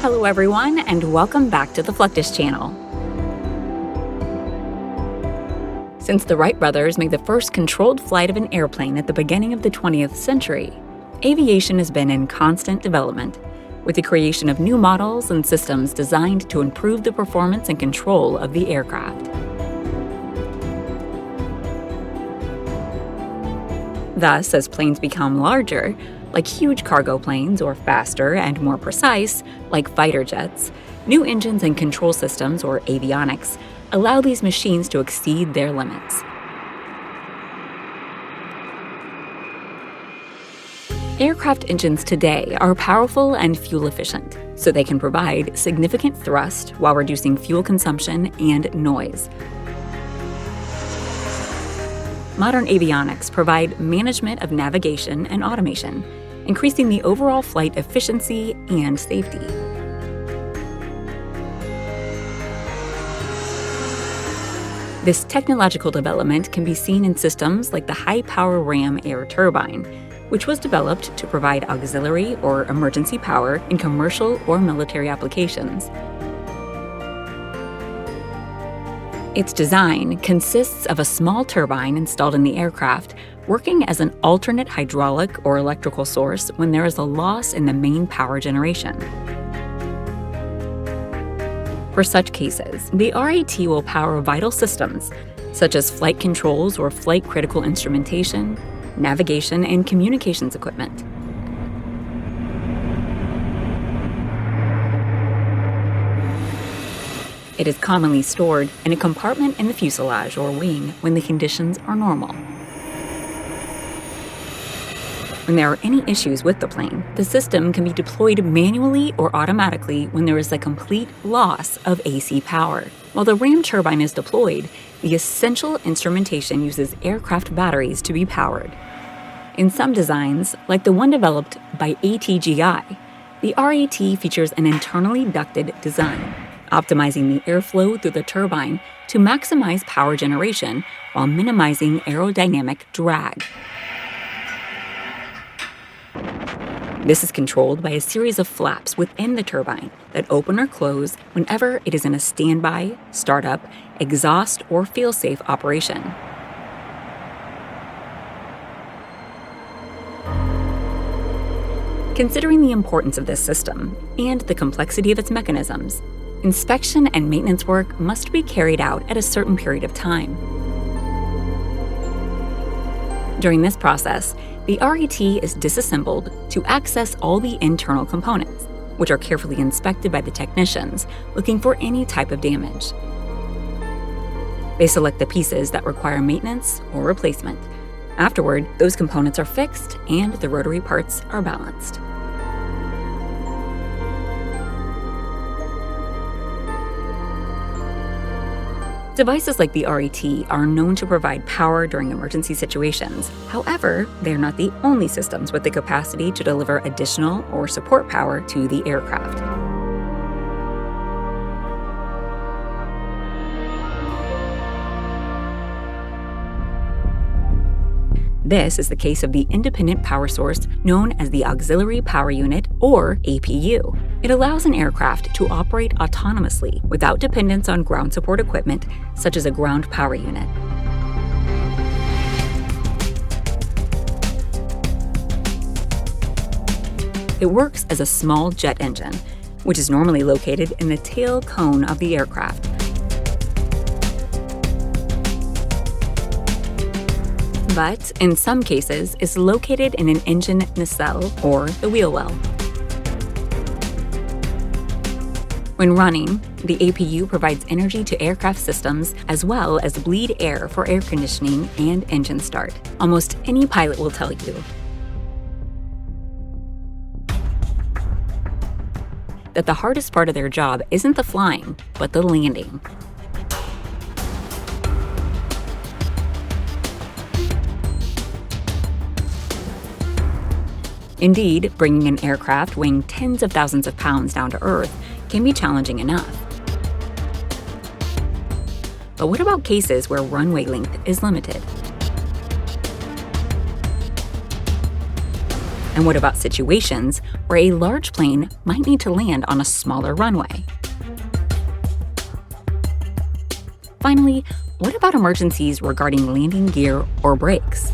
Hello everyone, and welcome back to the Fluctus Channel. Since the Wright brothers made the first controlled flight of an airplane at the beginning of the 20th century, aviation has been in constant development, with the creation of new models and systems designed to improve the performance and control of the aircraft. Thus, as planes become larger, like huge cargo planes, or faster and more precise, like fighter jets, new engines and control systems, or avionics, allow these machines to exceed their limits. Aircraft engines today are powerful and fuel efficient, so they can provide significant thrust while reducing fuel consumption and noise. Modern avionics provide management of navigation and automation, increasing the overall flight efficiency and safety. This technological development can be seen in systems like the high-power ram air turbine, which was developed to provide auxiliary or emergency power in commercial or military applications. Its design consists of a small turbine installed in the aircraft, working as an alternate hydraulic or electrical source when there is a loss in the main power generation. For such cases, the RAT will power vital systems, such as flight controls or flight critical instrumentation, navigation, and communications equipment. It is commonly stored in a compartment in the fuselage or wing when the conditions are normal. When there are any issues with the plane, the system can be deployed manually or automatically when there is a complete loss of AC power. While the ram turbine is deployed, the essential instrumentation uses aircraft batteries to be powered. In some designs, like the one developed by ATGI, the RAT features an internally ducted design, optimizing the airflow through the turbine to maximize power generation while minimizing aerodynamic drag. This is controlled by a series of flaps within the turbine that open or close whenever it is in a standby, startup, exhaust, or fail-safe operation. Considering the importance of this system and the complexity of its mechanisms, inspection and maintenance work must be carried out at a certain period of time. During this process, the RAT is disassembled to access all the internal components, which are carefully inspected by the technicians looking for any type of damage. They select the pieces that require maintenance or replacement. Afterward, those components are fixed and the rotary parts are balanced. Devices like the RAT are known to provide power during emergency situations. However, they're not the only systems with the capacity to deliver additional or support power to the aircraft. This is the case of the independent power source known as the Auxiliary Power Unit, or APU. It allows an aircraft to operate autonomously without dependence on ground support equipment, such as a ground power unit. It works as a small jet engine, which is normally located in the tail cone of the aircraft. But in some cases is located in an engine nacelle or the wheel well. When running, the APU provides energy to aircraft systems as well as bleed air for air conditioning and engine start. Almost any pilot will tell you that the hardest part of their job isn't the flying, but the landing. Indeed, bringing an aircraft weighing tens of thousands of pounds down to Earth can be challenging enough. But what about cases where runway length is limited? And what about situations where a large plane might need to land on a smaller runway? Finally, what about emergencies regarding landing gear or brakes?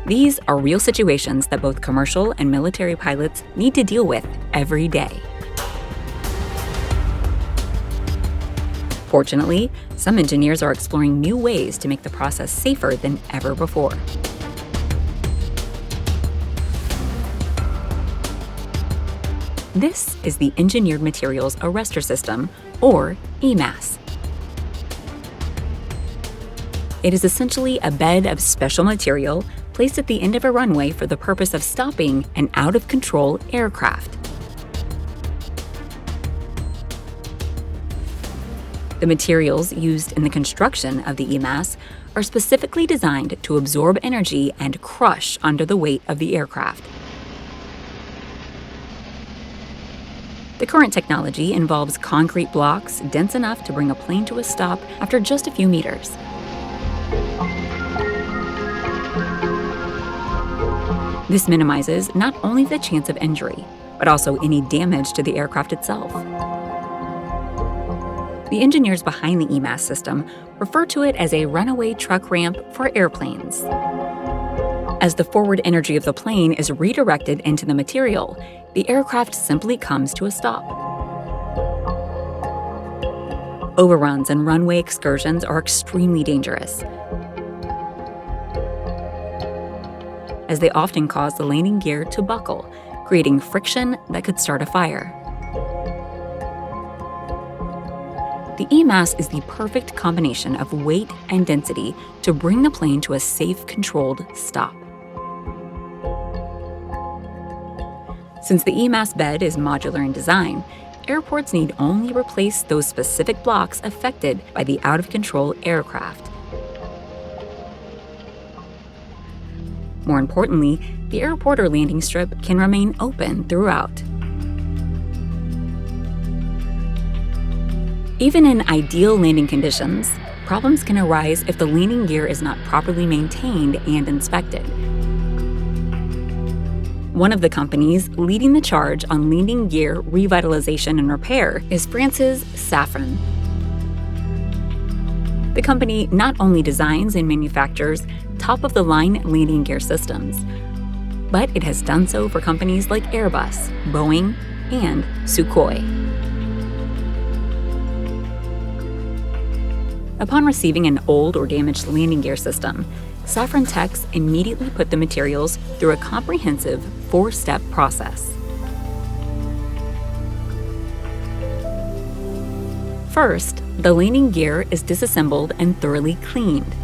These are real situations that both commercial and military pilots need to deal with every day. Fortunately, some engineers are exploring new ways to make the process safer than ever before. This is the Engineered Materials Arrestor System, or EMAS. It is essentially a bed of special material placed at the end of a runway for the purpose of stopping an out-of-control aircraft. The materials used in the construction of the EMAS are specifically designed to absorb energy and crush under the weight of the aircraft. The current technology involves concrete blocks dense enough to bring a plane to a stop after just a few meters. This minimizes not only the chance of injury, but also any damage to the aircraft itself. The engineers behind the EMAS system refer to it as a runaway truck ramp for airplanes. As the forward energy of the plane is redirected into the material, the aircraft simply comes to a stop. Overruns and runway excursions are extremely dangerous, as they often cause the landing gear to buckle, creating friction that could start a fire. The EMAS is the perfect combination of weight and density to bring the plane to a safe, controlled stop. Since the EMAS bed is modular in design, airports need only replace those specific blocks affected by the out-of-control aircraft. More importantly, the airport or landing strip can remain open throughout. Even in ideal landing conditions, problems can arise if the landing gear is not properly maintained and inspected. One of the companies leading the charge on landing gear revitalization and repair is France's Safran. The company not only designs and manufactures top-of-the-line landing gear systems, but it has done so for companies like Airbus, Boeing, and Sukhoi. Upon receiving an old or damaged landing gear system, Safran techs immediately put the materials through a comprehensive 4-step process. First, the landing gear is disassembled and thoroughly cleaned.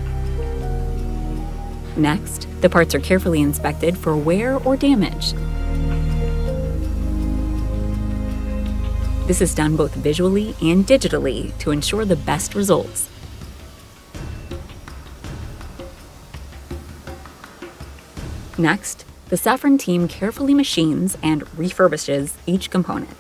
Next, the parts are carefully inspected for wear or damage. This is done both visually and digitally to ensure the best results. Next, the Safran team carefully machines and refurbishes each component.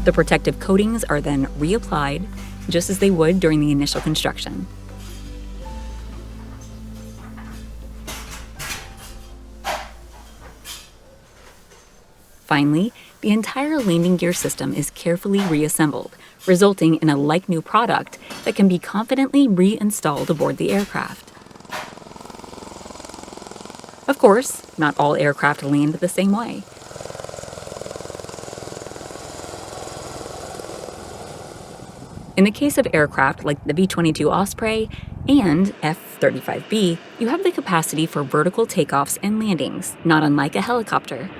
The protective coatings are then reapplied, just as they would during the initial construction. Finally, the entire landing gear system is carefully reassembled, resulting in a like-new product that can be confidently reinstalled aboard the aircraft. Of course, not all aircraft land the same way. In the case of aircraft like the V-22 Osprey and F-35B, you have the capacity for vertical takeoffs and landings, not unlike a helicopter.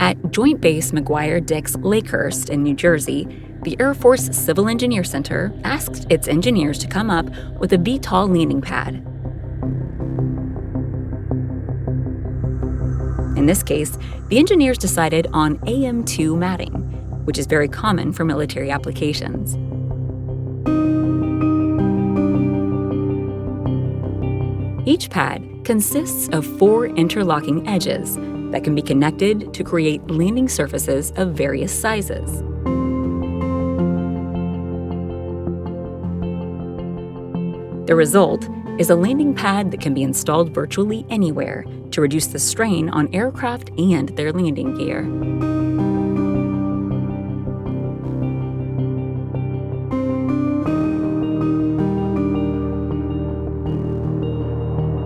At Joint Base McGuire-Dix Lakehurst in New Jersey, the Air Force Civil Engineer Center asked its engineers to come up with a VTOL landing pad. In this case, the engineers decided on AM2 matting, which is very common for military applications. Each pad consists of 4 interlocking edges, that can be connected to create landing surfaces of various sizes. The result is a landing pad that can be installed virtually anywhere to reduce the strain on aircraft and their landing gear.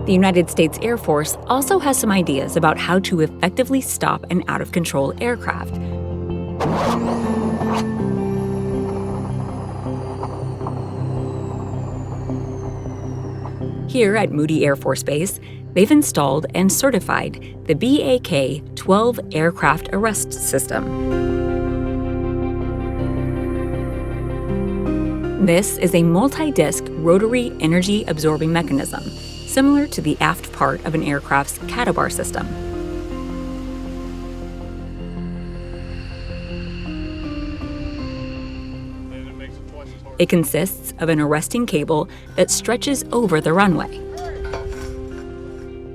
The United States Air Force also has some ideas about how to effectively stop an out-of-control aircraft. Here at Moody Air Force Base, they've installed and certified the BAK-12 Aircraft Arrest System. This is a multi-disc rotary energy-absorbing mechanism, similar to the aft part of an aircraft's catabar system. It consists of an arresting cable that stretches over the runway.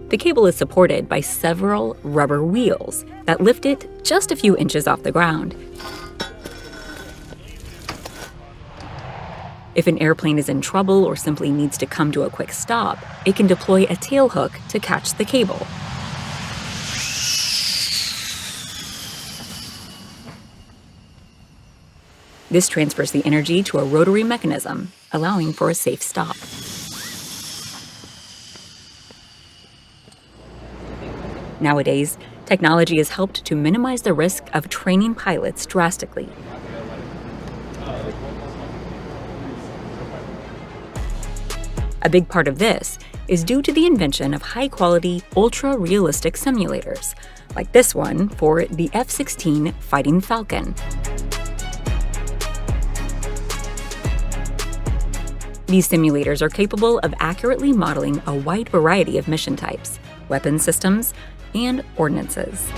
The cable is supported by several rubber wheels that lift it just a few inches off the ground. If an airplane is in trouble or simply needs to come to a quick stop, it can deploy a tail hook to catch the cable. This transfers the energy to a rotary mechanism, allowing for a safe stop. Nowadays, technology has helped to minimize the risk of training pilots drastically. A big part of this is due to the invention of high-quality, ultra-realistic simulators, like this one for the F-16 Fighting Falcon. These simulators are capable of accurately modeling a wide variety of mission types, weapon systems, and ordnances.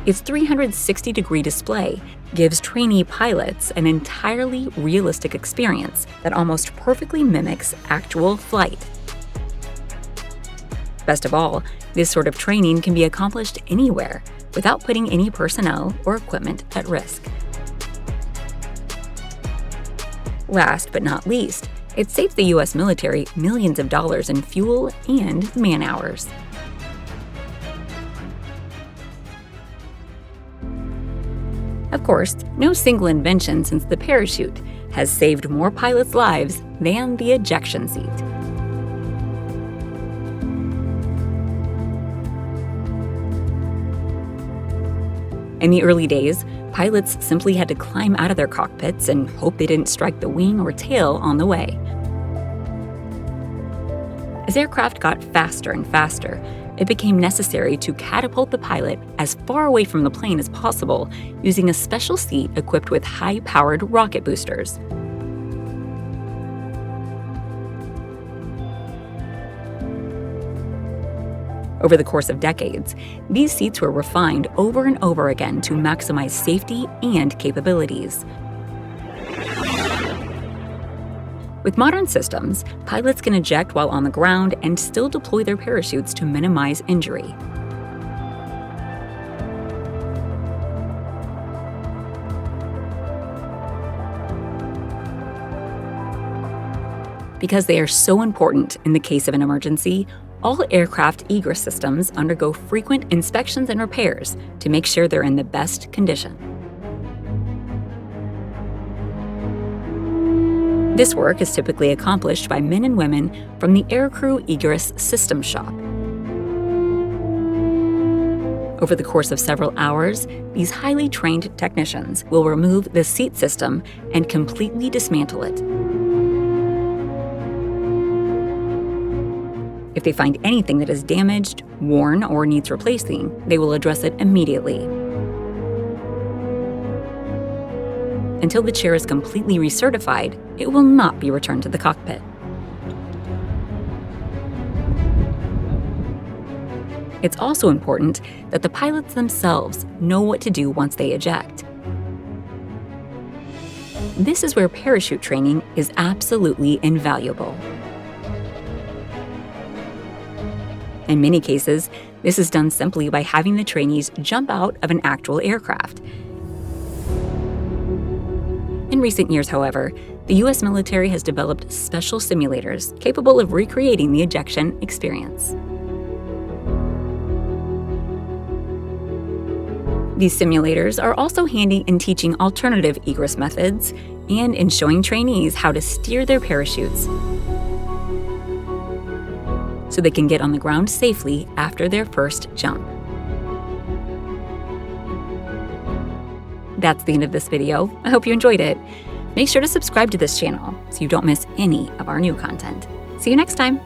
Its 360-degree display gives trainee pilots an entirely realistic experience that almost perfectly mimics actual flight. Best of all, this sort of training can be accomplished anywhere without putting any personnel or equipment at risk. Last but not least, it saves the U.S. military millions of dollars in fuel and man-hours. Of course, no single invention since the parachute has saved more pilots' lives than the ejection seat. In the early days, pilots simply had to climb out of their cockpits and hope they didn't strike the wing or tail on the way. As aircraft got faster and faster, it became necessary to catapult the pilot as far away from the plane as possible using a special seat equipped with high-powered rocket boosters. Over the course of decades, these seats were refined over and over again to maximize safety and capabilities. With modern systems, pilots can eject while on the ground and still deploy their parachutes to minimize injury. Because they are so important in the case of an emergency, all aircraft egress systems undergo frequent inspections and repairs to make sure they're in the best condition. This work is typically accomplished by men and women from the Aircrew Egress System Shop. Over the course of several hours, these highly trained technicians will remove the seat system and completely dismantle it. If they find anything that is damaged, worn, or needs replacing, they will address it immediately. Until the chair is completely recertified, it will not be returned to the cockpit. It's also important that the pilots themselves know what to do once they eject. This is where parachute training is absolutely invaluable. In many cases, this is done simply by having the trainees jump out of an actual aircraft. In recent years, however, the U.S. military has developed special simulators capable of recreating the ejection experience. These simulators are also handy in teaching alternative egress methods and in showing trainees how to steer their parachutes so they can get on the ground safely after their first jump. That's the end of this video. I hope you enjoyed it. Make sure to subscribe to this channel so you don't miss any of our new content. See you next time.